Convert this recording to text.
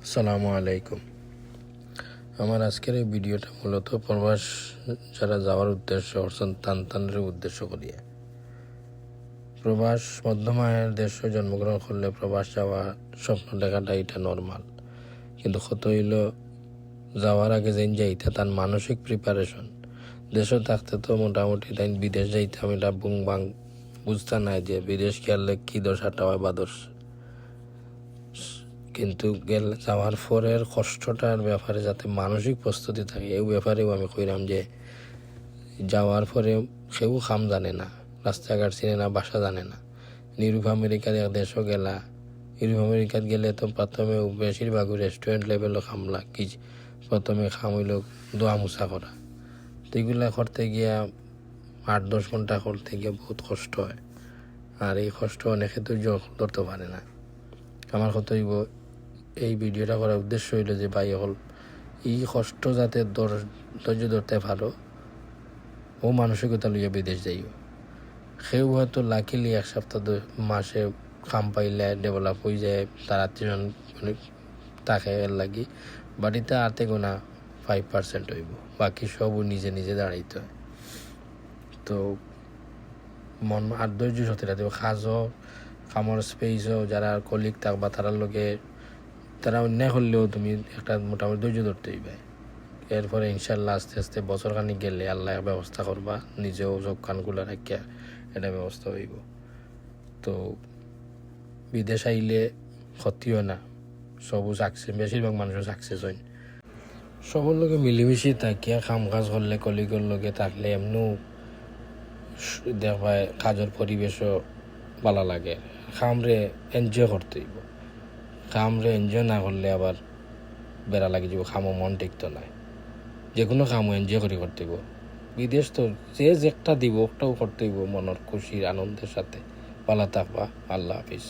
আসসালামু আলাইকুম। আমার আজকের এই ভিডিওটা মূলত প্রবাস যারা যাওয়ার উদ্দেশ্য অর্থাৎ তানতানের উদ্দেশ্য করিয়া। প্রবাস মধ্যম আয়ের দেশে জন্মগ্রহণ করলে প্রবাস যাওয়া স্বপ্ন দেখাটা এটা নর্মাল, কিন্তু কত হইল যাওয়ার আগে যেন যাইতে তার মানসিক প্রিপারেশন দেশে থাকতে তো মোটামুটি তাই বিদেশ যাইতাম এটা বুং বাং বুঝতে নাই যে বিদেশ গেলে কী দশাটা হয় বা দোষ, কিন্তু যাওয়ার পরের কষ্টটার ব্যাপারে যাতে মানসিক প্রস্তুতি থাকে এই ব্যাপারেও আমি কইলাম যে যাওয়ার পরে কেউ খাম জানে না, রাস্তাঘাট চিনে না, বাসা জানে না। ইউরোপ আমেরিকার এক দেশও গেলা, ইউরোপ আমেরিকার গেলে তো প্রথমে বেশিরভাগ রেস্টুরেন্ট লেভেলও খামলা কি প্রথমে খাম হইল দোয়া মুছা করা, তো এগুলা করতে গিয়া 8-10 ঘন্টা করতে গিয়ে বহুত কষ্ট হয়। আর এই কষ্ট অনেকে ধৈর্য ধরতে পারে না। আমার কথা হইব এই ভিডিওটা করার উদ্দেশ্য হইল যে ভাই হল এই কষ্ট যাতে ধৈর্য ধরতে পারো ও মানসিকতা লইয়া বিদেশ যাইও। সেও হয়তো লাকিলি 1 সপ্তাহ মাসে কাম পাইলে ডেভেলপ হয়ে যায়, তার আত্মীয় মানে তাকে লাগি বাড়িতে আতে গোনা 5% হইব, বাকি সবও নিজে নিজে দাঁড়াইতে হয়। তো মন আর ধৈর্য সত্যি রাখতে খাজও কামর স্পেসও যারা কলিগ থাকবা তারার লগে তারা অন্যায় করলেও তুমি একটা মোটামুটি ধৈর্য ধরতে হইবে। এরপরে ইনশাল্লাহ আস্তে আস্তে বছরখানি গেলে আল্লাহ ব্যবস্থা করবা, নিজেও চোখ কানগুলো রাখিয়া এটা ব্যবস্থা হইব। তো বিদেশ আইলে ক্ষতিও না, সবু সাকসেস, বেশিরভাগ মানুষও সাকসেস হয়। সবার লগে মিলিমিশি থাকিয়া কাম কাজ করলে কলিগের লগে থাকলে এমনিও দেখবা কাজের পরিবেশও ভালো লাগে। কামরে এনজয় করতে হইব, কামরে এনজয় না করলে আবার বেড়া লাগে যাব, কামও মন টিকতো নাই। যে কোনো কামও এনজয় করে করতে হইব। বিদেশ তো যে একটা দিব ওটাও করতে হইব মনের খুশির আনন্দের সাথে। ভালো থাকবা। আল্লাহ হাফিজ।